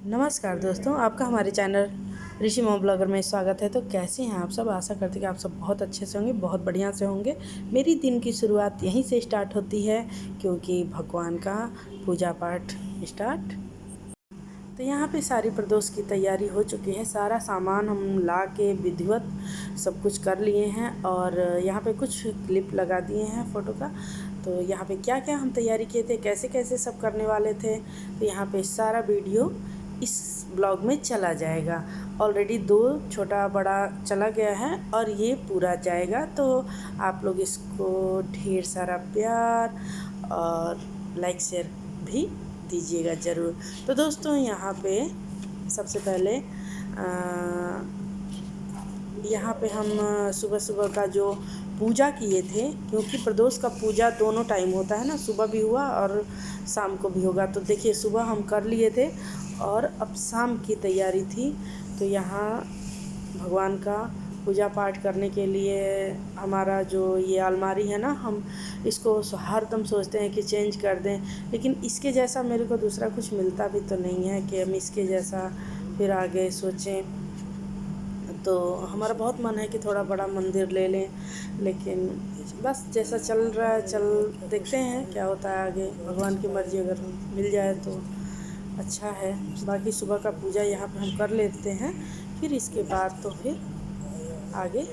नमस्कार दोस्तों, आपका हमारे चैनल ऋषि मोम ब्लॉगर में स्वागत है। तो कैसे हैं आप सब? आशा करते हैं कि आप सब बहुत अच्छे से होंगे, बहुत बढ़िया से होंगे। मेरी दिन की शुरुआत यहीं से स्टार्ट होती है क्योंकि भगवान का पूजा पाठ स्टार्ट। तो यहाँ पे सारी प्रदोष की तैयारी हो चुकी है। सारा सामान हम ला के विधिवत सब कुछ कर लिए हैं और यहाँ पे कुछ क्लिप लगा दिए हैं फ़ोटो का। तो यहाँ पे क्या क्या हम तैयारी किए थे, कैसे कैसे सब करने वाले थे, तो यहाँ पे सारा वीडियो इस ब्लॉग में चला जाएगा। ऑलरेडी 2 छोटा बड़ा चला गया है और ये पूरा जाएगा। तो आप लोग इसको ढेर सारा प्यार और लाइक शेयर भी दीजिएगा ज़रूर। तो दोस्तों यहाँ पे सबसे पहले यहाँ पे हम सुबह सुबह का जो पूजा किए थे, क्योंकि प्रदोष का पूजा दोनों टाइम होता है ना, सुबह भी हुआ और शाम को भी होगा। तो देखिए सुबह हम कर लिए थे और अब शाम की तैयारी थी। तो यहाँ भगवान का पूजा पाठ करने के लिए हमारा जो ये अलमारी है ना, हम इसको हरदम सोचते हैं कि चेंज कर दें, लेकिन इसके जैसा मेरे को दूसरा कुछ मिलता भी तो नहीं है कि हम इसके जैसा फिर आगे सोचें। तो हमारा बहुत मन है कि थोड़ा बड़ा मंदिर ले लें, लेकिन बस जैसा चल रहा है देखते हैं क्या होता है आगे। भगवान की मर्ज़ी, अगर मिल जाए तो अच्छा है। बाकी सुबह का पूजा यहाँ पे हम कर लेते हैं, फिर इसके बाद तो फिर आगे।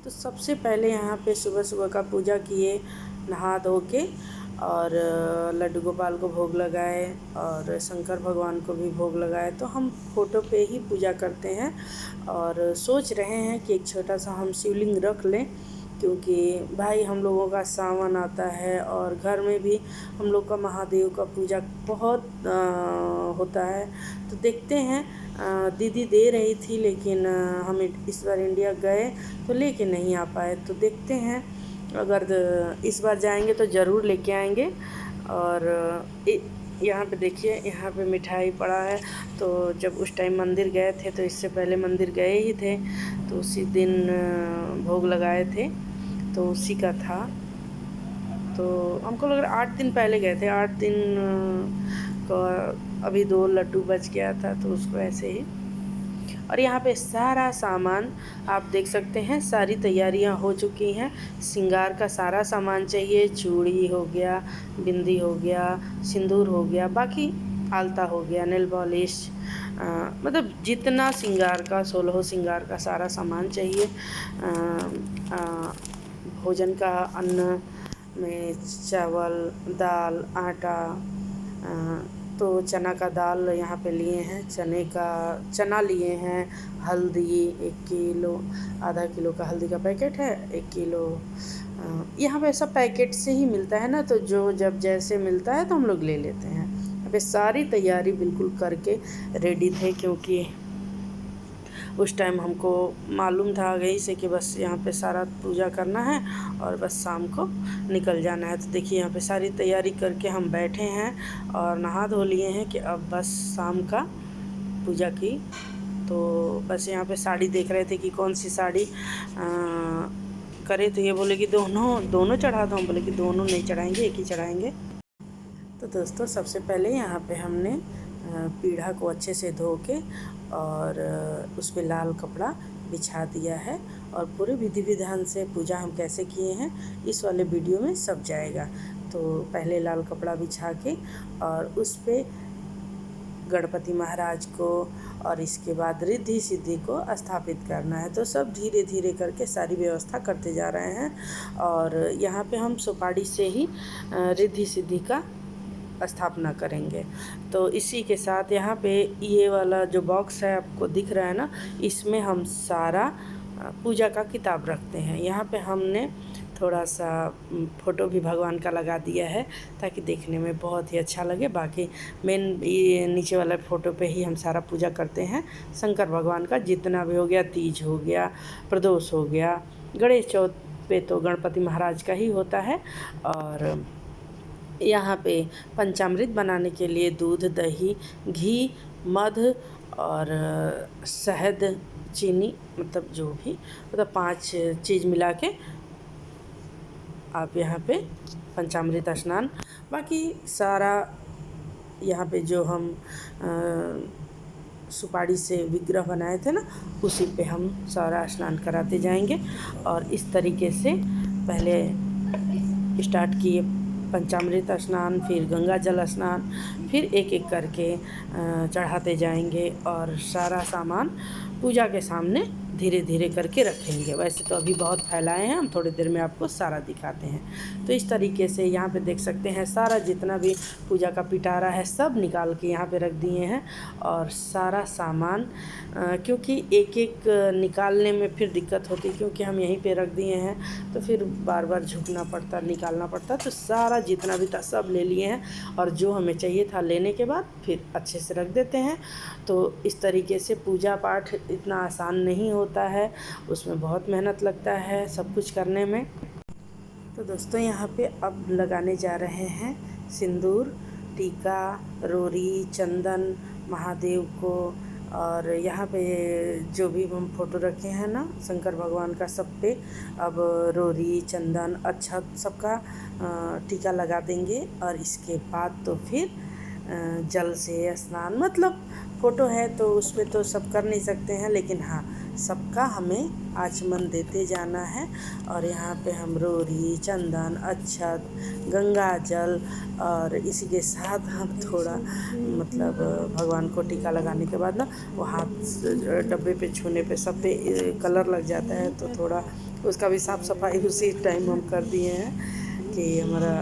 तो सबसे पहले यहाँ पे सुबह सुबह का पूजा किए, नहा धो के, और लड्डू गोपाल को भोग लगाए और शंकर भगवान को भी भोग लगाए। तो हम फ़ोटो पे ही पूजा करते हैं और सोच रहे हैं कि एक छोटा सा हम शिवलिंग रख लें, क्योंकि भाई हम लोगों का सावन आता है और घर में भी हम लोग का महादेव का पूजा बहुत होता है। तो देखते हैं, दीदी दे रही थी लेकिन हम इस बार इंडिया गए तो लेके नहीं आ पाए। तो देखते हैं, अगर इस बार जाएंगे तो ज़रूर लेके आएंगे। और यहाँ पे देखिए, यहाँ पे मिठाई पड़ा है। तो जब उस टाइम मंदिर गए थे, तो इससे पहले मंदिर गए ही थे, तो उसी दिन भोग लगाए थे, तो उसी का था। तो हमको लग रहा 8 दिन पहले गए थे, 8 दिन का अभी 2 लड्डू बच गया था, तो उसको ऐसे ही। और यहाँ पे सारा सामान आप देख सकते हैं, सारी तैयारियाँ हो चुकी हैं। श्रृंगार का सारा सामान चाहिए, चूड़ी हो गया, बिंदी हो गया, सिंदूर हो गया, बाकी आलता हो गया, नेल पॉलिश, मतलब जितना श्रृंगार का 16 श्रृंगार का सारा सामान चाहिए। भोजन का अन्न में चावल, दाल, आटा, तो चना का दाल यहाँ पे लिए हैं, चना लिए हैं, हल्दी 1 किलो, आधा किलो का हल्दी का पैकेट है, 1 किलो। यहाँ पे सब पैकेट से ही मिलता है ना, तो जो जब जैसे मिलता है तो हम लोग ले लेते हैं। यहाँ पे सारी तैयारी बिल्कुल करके रेडी थे, क्योंकि उस टाइम हमको मालूम था आगे ही से कि बस यहाँ पे सारा पूजा करना है और बस शाम को निकल जाना है। तो देखिए यहाँ पे सारी तैयारी करके हम बैठे हैं और नहा धो लिए हैं कि अब बस शाम का पूजा की। तो बस यहाँ पे साड़ी देख रहे थे कि कौन सी साड़ी करे। तो ये बोले कि दोनों चढ़ा दो। हम बोले कि दोनों नहीं चढ़ाएंगे, एक ही चढ़ाएंगे। तो दोस्तों सबसे पहले यहाँ पे हमने पीढ़ा को अच्छे से धो के और उस पर लाल कपड़ा बिछा दिया है। और पूरे विधि विधान से पूजा हम कैसे किए हैं इस वाले वीडियो में सब जाएगा। तो पहले लाल कपड़ा बिछा के और उस पर गणपति महाराज को और इसके बाद रिद्धि सिद्धि को स्थापित करना है। तो सब धीरे धीरे करके सारी व्यवस्था करते जा रहे हैं। और यहाँ पे हम सुपारी से ही रिद्धि सिद्धि का स्थापना करेंगे। तो इसी के साथ यहाँ पे ये वाला जो बॉक्स है आपको दिख रहा है ना, इसमें हम सारा पूजा का किताब रखते हैं। यहाँ पे हमने थोड़ा सा फ़ोटो भी भगवान का लगा दिया है ताकि देखने में बहुत ही अच्छा लगे। बाकी मेन ये नीचे वाला फ़ोटो पे ही हम सारा पूजा करते हैं। शंकर भगवान का जितना भी हो गया, तीज हो गया, प्रदोष हो गया, गणेश चौथ पे तो गणपति महाराज का ही होता है। और यहाँ पे पंचामृत बनाने के लिए दूध, दही, घी, मध और शहद, चीनी, मतलब जो भी, मतलब 5 चीज़ मिला के आप यहाँ पे पंचामृत स्नान, बाकी सारा यहाँ पे जो हम सुपारी से विग्रह बनाए थे ना, उसी पे हम सारा स्नान कराते जाएंगे। और इस तरीके से पहले स्टार्ट किए पंचामृत स्नान, फिर गंगा जल स्नान, फिर एक एक करके चढ़ाते जाएंगे और सारा सामान पूजा के सामने धीरे धीरे करके रखेंगे। वैसे तो अभी बहुत फैलाए हैं, हम थोड़ी देर में आपको सारा दिखाते हैं। तो इस तरीके से यहाँ पे देख सकते हैं सारा जितना भी पूजा का पिटारा है सब निकाल के यहाँ पे रख दिए हैं। और सारा सामान क्योंकि एक एक निकालने में फिर दिक्कत होती, क्योंकि हम यहीं पे रख दिए हैं तो फिर बार बार झुकना पड़ता, निकालना पड़ता। तो सारा जितना भी था सब ले लिए हैं और जो हमें चाहिए था लेने के बाद फिर अच्छे से रख देते हैं। तो इस तरीके से पूजा पाठ इतना आसान नहीं होता है, उसमें बहुत मेहनत लगता है सब कुछ करने में। तो दोस्तों यहाँ पे अब लगाने जा रहे हैं सिंदूर, टीका, रोरी, चंदन महादेव को। और यहाँ पे जो भी हम फ़ोटो रखे हैं ना शंकर भगवान का, सब पे अब रोरी, चंदन, अक्षत सबका टीका लगा देंगे। और इसके बाद तो फिर जल से स्नान, मतलब फ़ोटो है तो उसमें तो सब कर नहीं सकते हैं, लेकिन हाँ सबका हमें आचमन देते जाना है। और यहाँ पे हम रोरी, चंदन, अक्षत, गंगा जल और इसी के साथ हम थोड़ा मतलब भगवान को टीका लगाने के बाद ना वो हाथ डब्बे पे छूने पे सब पे कलर लग जाता है, तो थोड़ा उसका भी साफ़ सफाई उसी टाइम हम कर दिए हैं कि हमारा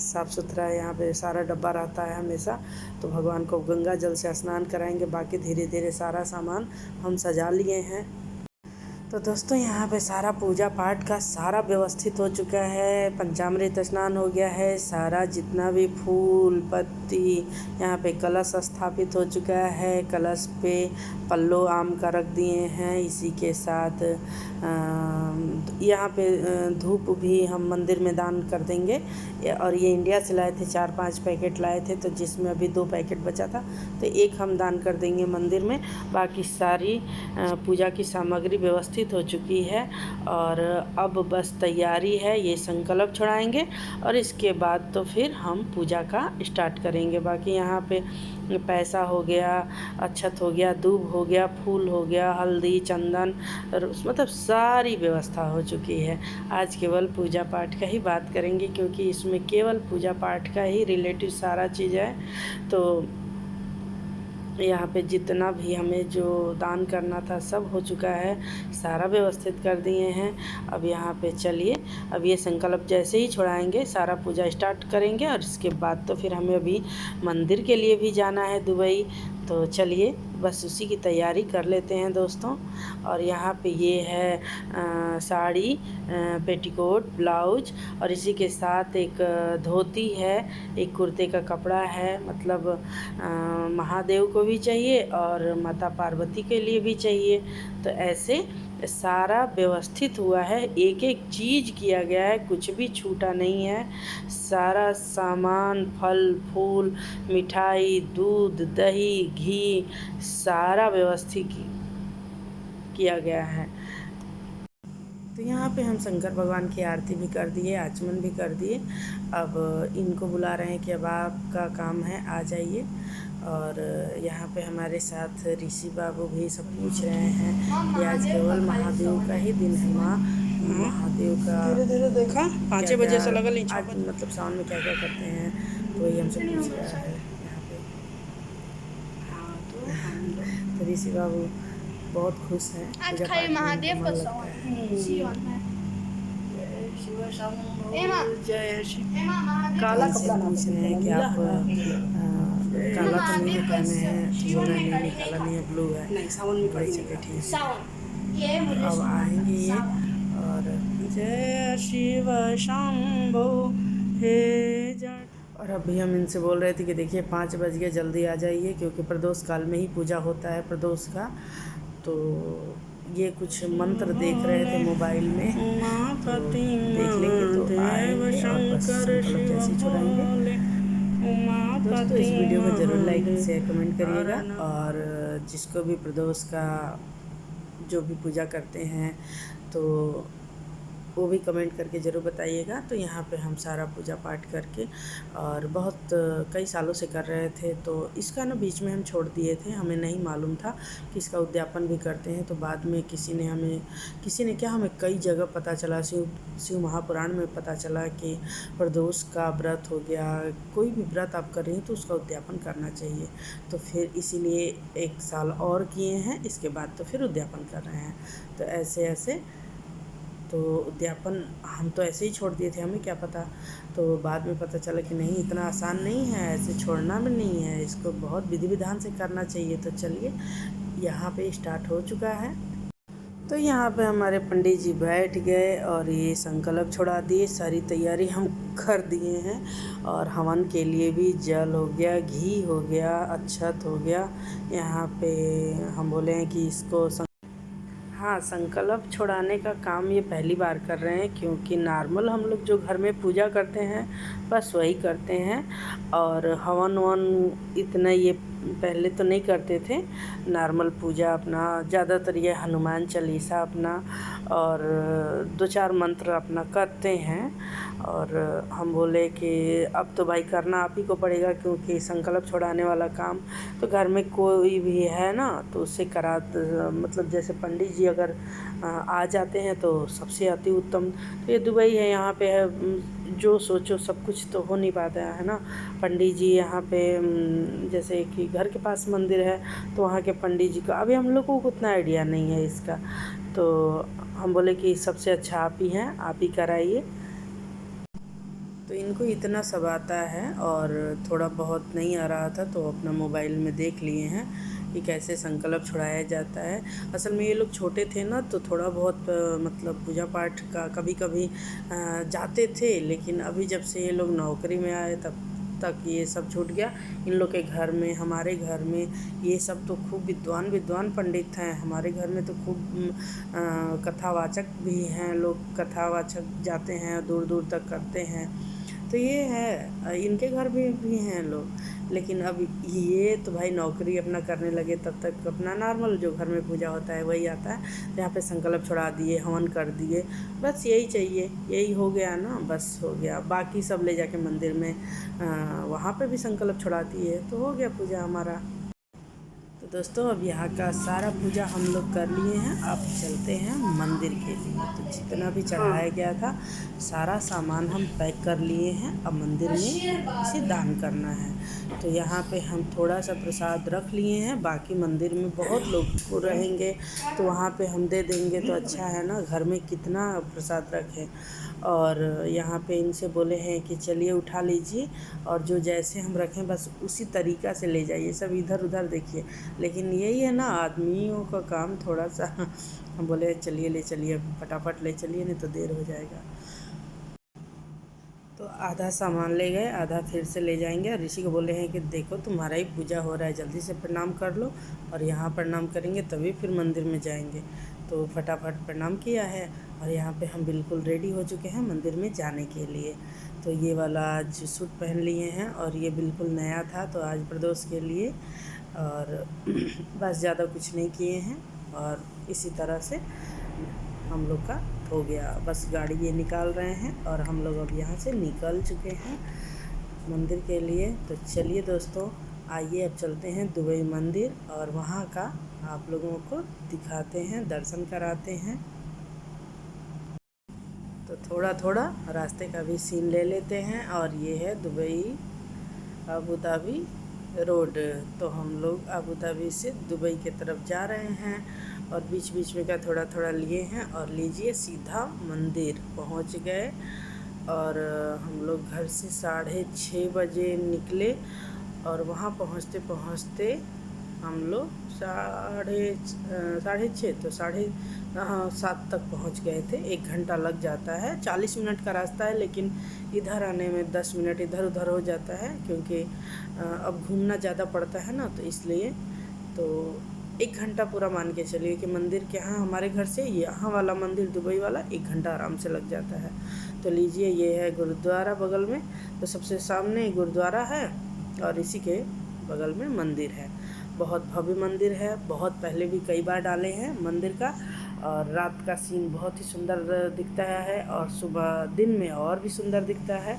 साफ़ सुथरा यहाँ पे सारा डब्बा रहता है हमेशा। तो भगवान को गंगा जल से स्नान कराएंगे, बाकी धीरे धीरे सारा सामान हम सजा लिए हैं। तो दोस्तों यहाँ पे सारा पूजा पाठ का सारा व्यवस्थित हो चुका है, पंचामृत स्नान हो गया है, सारा जितना भी फूल पत्ती, यहाँ पे कलश स्थापित हो चुका है, कलश पे पल्लो आम का रख दिए हैं। इसी के साथ यहाँ पे धूप भी हम मंदिर में दान कर देंगे। और ये इंडिया से लाए थे, 4-5 पैकेट लाए थे, तो जिसमें अभी 2 पैकेट बचा था तो एक हम दान कर देंगे मंदिर में। बाकी सारी पूजा की सामग्री व्यवस्थित हो चुकी है और अब बस तैयारी है, ये संकल्प छुड़ाएंगे और इसके बाद तो फिर हम पूजा का स्टार्ट करेंगे। बाकी यहाँ पे पैसा हो गया, अक्षत हो गया, दूब हो गया, फूल हो गया, हल्दी, चंदन, मतलब सारी व्यवस्था हो चुकी है। आज केवल पूजा पाठ का ही बात करेंगे, क्योंकि इसमें केवल पूजा पाठ का ही रिलेटिव सारा चीज़ है। तो यहाँ पे जितना भी हमें जो दान करना था सब हो चुका है, सारा व्यवस्थित कर दिए हैं। अब यहाँ पे चलिए, अब ये संकल्प जैसे ही छुड़ाएंगे सारा पूजा स्टार्ट करेंगे और इसके बाद तो फिर हमें अभी मंदिर के लिए भी जाना है दुबई। तो चलिए बस उसी की तैयारी कर लेते हैं दोस्तों। और यहाँ पे ये है साड़ी, पेटीकोट, ब्लाउज और इसी के साथ एक धोती है, एक कुर्ते का कपड़ा है, मतलब महादेव को भी चाहिए और माता पार्वती के लिए भी चाहिए। तो ऐसे सारा व्यवस्थित हुआ है, एक एक चीज़ किया गया है, कुछ भी छूटा नहीं है। सारा सामान, फल फूल, मिठाई, दूध, दही, घी, सारा व्यवस्थित किया गया है। तो यहाँ पे हम शंकर भगवान की आरती भी कर दिए, आचमन भी कर दिए। अब इनको बुला रहे हैं कि अब आपका काम है, आ जाइए। और यहाँ पे हमारे साथ ऋषि बाबू भी सब पूछ रहे हैं कि आज केवल महादेव का ही दिन है माँ, महादेव का धीरे धीरे देखा 5 बजे से लगा नहीं, आज मतलब सावन में क्या क्या करते हैं, तो वही हमसे पूछ रहा है यहाँ पे। तो ऋषि बाबू बहुत खुश हैं, आज खाली महादेव का सॉन्ग जय श्री काला कपड़ा पूछ रहे हैं कि आप काला तो नहीं पहने हैं, बोल रहे नहीं काला नहीं है, ब्लू है। नहीं, सावन में बड़ी चलिए ठीक है, अब आएंगे ये। और जय शिव शंभो हे जय। और अभी हम इनसे बोल रहे थे कि देखिए 5 बज गए, जल्दी आ जाइए, क्योंकि प्रदोष काल में ही पूजा होता है प्रदोष का। तो ये कुछ मंत्र देख रहे थे मोबाइल में, तो देख लेंगे तो आएंगे और बस संकल्प जैसे छुड़ाएंगे। दोस्तों इस वीडियो को ज़रूर लाइक शेयर कमेंट करिएगा। और जिसको भी प्रदोष का जो भी पूजा करते हैं तो वो भी कमेंट करके ज़रूर बताइएगा। तो यहाँ पे हम सारा पूजा पाठ करके और बहुत कई सालों से कर रहे थे, तो इसका ना बीच में हम छोड़ दिए थे, हमें नहीं मालूम था कि इसका उद्यापन भी करते हैं। तो बाद में किसी ने क्या हमें कई जगह पता चला, शिव महापुराण में पता चला कि प्रदोष का व्रत हो गया, कोई भी व्रत आप कर रही हैं तो उसका उद्यापन करना चाहिए। तो फिर इसीलिए 1 साल और किए हैं, इसके बाद तो फिर उद्यापन कर रहे हैं। तो ऐसे तो उद्यापन हम तो ऐसे ही छोड़ दिए थे, हमें क्या पता। तो बाद में पता चला कि नहीं, इतना आसान नहीं है, ऐसे छोड़ना भी नहीं है, इसको बहुत विधि विधान से करना चाहिए। तो चलिए यहाँ पे स्टार्ट हो चुका है। तो यहाँ पे हमारे पंडित जी बैठ गए और ये संकल्प छुड़ा दिए, सारी तैयारी हम कर दिए हैं। और हवन के लिए भी जल हो गया, घी हो गया, अक्षत हो गया। यहाँ पे हम बोले हैं कि इसको हाँ, संकल्प छुड़ाने का काम ये पहली बार कर रहे हैं, क्योंकि नॉर्मल हम लोग जो घर में पूजा करते हैं बस वही करते हैं। और हवन वन इतना ये पहले तो नहीं करते थे। नॉर्मल पूजा अपना ज़्यादातर ये हनुमान चालीसा अपना और 2-4 मंत्र अपना करते हैं। और हम बोले कि अब तो भाई करना आप ही को पड़ेगा, क्योंकि संकल्प छुड़ाने वाला काम तो घर में कोई भी है ना तो उससे करा, मतलब जैसे पंडित जी अगर आ जाते हैं तो सबसे अति उत्तम। तो ये दुबई है, यहाँ पे है जो सोचो सब कुछ तो हो नहीं पाता है ना। पंडित जी यहाँ पे जैसे कि घर के पास मंदिर है तो वहाँ के पंडित जी का अभी हम लोगों को उतना आइडिया नहीं है इसका। तो हम बोले कि सबसे अच्छा आप ही हैं, आप ही कराइए। तो इनको इतना सब आता है और थोड़ा बहुत नहीं आ रहा था, तो अपना मोबाइल में देख लिए हैं कि कैसे संकल्प छुड़ाया जाता है। असल में ये लोग छोटे थे ना तो थोड़ा बहुत मतलब पूजा पाठ का कभी कभी जाते थे, लेकिन अभी जब से ये लोग नौकरी में आए तब तक ये सब छूट गया। इन लोग के घर में, हमारे घर में ये सब तो खूब विद्वान पंडित हैं। हमारे घर में तो खूब कथावाचक भी हैं, लोग कथावाचक जाते हैं, दूर दूर तक करते हैं। तो ये है, इनके घर में भी हैं लोग, लेकिन अब ये तो भाई नौकरी अपना करने लगे तब तक अपना नॉर्मल जो घर में पूजा होता है वही आता है। यहाँ पे संकल्प छुड़ा दिए, हवन कर दिए, बस यही चाहिए, यही हो गया ना, बस हो गया। बाकी सब ले जाके मंदिर में वहाँ पे भी संकल्प छुड़ा दिए तो हो गया पूजा हमारा। तो दोस्तों अब यहाँ का सारा पूजा हम लोग कर लिए हैं, अब चलते हैं मंदिर के लिए। तो जितना भी चढ़ाया गया था सारा सामान हम पैक कर लिए हैं, अब मंदिर में इसे दान करना है। तो यहाँ पे हम थोड़ा सा प्रसाद रख लिए हैं, बाकी मंदिर में बहुत लोग रहेंगे तो वहाँ पे हम दे देंगे तो अच्छा है ना, घर में कितना प्रसाद रखें। और यहाँ पे इनसे बोले हैं कि चलिए उठा लीजिए और जो जैसे हम रखें बस उसी तरीक़ा से ले जाइए, सब इधर उधर देखिए। लेकिन यही है ना आदमियों का काम थोड़ा सा हम बोले चलिए ले चलिए, फटाफट ले चलिए नहीं तो देर हो जाएगा। तो आधा सामान ले गए, आधा फिर से ले जाएंगे। और ऋषि को बोले हैं कि देखो तुम्हारा ही पूजा हो रहा है, जल्दी से प्रणाम कर लो, और यहाँ प्रणाम करेंगे तभी फिर मंदिर में जाएंगे। तो फटाफट प्रणाम किया है और यहाँ पे हम बिल्कुल रेडी हो चुके हैं मंदिर में जाने के लिए। तो ये वाला आज सूट पहन लिए हैं और ये बिल्कुल नया था तो आज प्रदोष के लिए, और बस ज़्यादा कुछ नहीं किए हैं। और इसी तरह से हम लोग का हो गया, बस गाड़ी ये निकाल रहे हैं और हम लोग अब यहाँ से निकल चुके हैं मंदिर के लिए। तो चलिए दोस्तों आइए अब चलते हैं दुबई मंदिर और वहाँ का आप लोगों को दिखाते हैं, दर्शन कराते हैं। तो थोड़ा थोड़ा रास्ते का भी सीन ले लेते हैं। और ये है दुबई अबू धाबी रोड। तो हम लोग अबू धाबी से दुबई की तरफ जा रहे हैं और बीच बीच में का थोड़ा थोड़ा लिए हैं और लीजिए सीधा मंदिर पहुंच गए। और हम लोग घर से 6:30 बजे निकले और वहाँ पहुँचते पहुँचते हम लोग साढ़े छः तो 7:30 तक पहुँच गए थे। 1 घंटा लग जाता है, 40 मिनट का रास्ता है, लेकिन इधर आने में 10 मिनट इधर उधर हो जाता है, क्योंकि अब घूमना ज़्यादा पड़ता है ना, तो इसलिए तो 1 घंटा पूरा मान के चलिए कि मंदिर के यहाँ हमारे घर से यहाँ वाला मंदिर दुबई वाला 1 घंटा आराम से लग जाता है। तो लीजिए ये है गुरुद्वारा बगल में, तो सबसे सामने गुरुद्वारा है और इसी के बगल में मंदिर है। बहुत भव्य मंदिर है, बहुत पहले भी कई बार डाले हैं मंदिर का। और रात का सीन बहुत ही सुंदर दिखता है और सुबह दिन में और भी सुंदर दिखता है।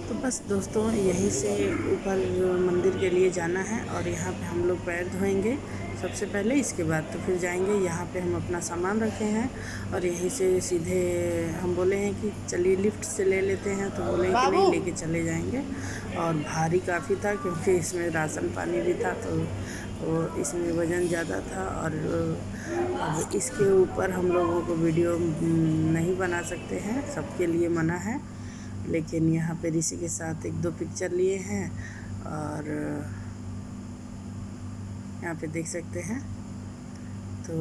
तो बस दोस्तों यहीं से ऊपर मंदिर के लिए जाना है और यहाँ पे हम लोग पैर धोएंगे सबसे पहले, इसके बाद तो फिर जाएंगे। यहाँ पे हम अपना सामान रखे हैं और यहीं से सीधे हम बोले हैं कि चलिए लिफ्ट से ले लेते हैं, तो बोले कि नहीं लेके चले जाएंगे। और भारी काफ़ी था क्योंकि इसमें राशन पानी भी था, तो इसमें वज़न ज़्यादा था। और अब इसके ऊपर हम लोगों को वीडियो नहीं बना सकते हैं, सबके लिए मना है। लेकिन यहाँ पे ऋषि के साथ 1-2 पिक्चर लिए हैं और यहाँ पे देख सकते हैं। तो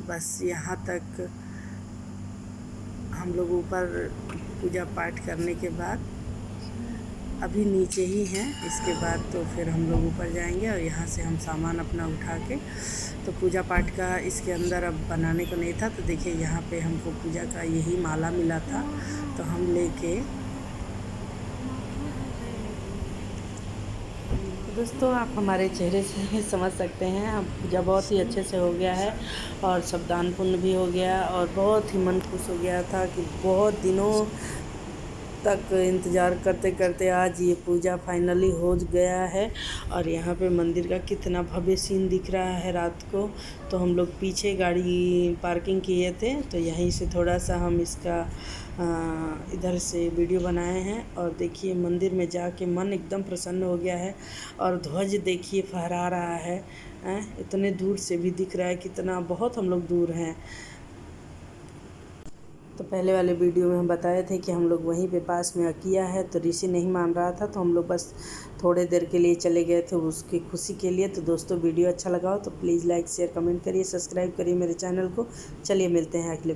बस यहाँ तक हम लोग ऊपर पूजा पाठ करने के बाद अभी नीचे ही हैं, इसके बाद तो फिर हम लोग ऊपर जाएंगे और यहाँ से हम सामान अपना उठा के, तो पूजा पाठ का इसके अंदर अब बनाने को नहीं था। तो देखिए यहाँ पे हमको पूजा का यही माला मिला था, तो हम लेके दोस्तों आप हमारे चेहरे से समझ सकते हैं, अब पूजा बहुत ही अच्छे से हो गया है और सब दान पुण्य भी हो गया और बहुत ही मन खुश हो गया था कि बहुत दिनों तक इंतज़ार करते करते आज ये पूजा फाइनली हो गया है। और यहाँ पे मंदिर का कितना भव्य सीन दिख रहा है रात को। तो हम लोग पीछे गाड़ी पार्किंग किए थे, तो यहीं से थोड़ा सा हम इसका इधर से वीडियो बनाए हैं। और देखिए मंदिर में जाके मन एकदम प्रसन्न हो गया है। और ध्वज देखिए फहरा रहा है, इतने दूर से भी दिख रहा है, कितना बहुत हम लोग दूर हैं। तो पहले वाले वीडियो में हम बताए थे कि हम लोग वहीं पे पास में किया है, तो ऋषि नहीं मान रहा था, तो हम लोग बस थोड़े देर के लिए चले गए थे उसकी खुशी के लिए। तो दोस्तों वीडियो अच्छा लगा हो तो प्लीज़ लाइक शेयर कमेंट करिए, सब्सक्राइब करिए मेरे चैनल को। चलिए मिलते हैं अगले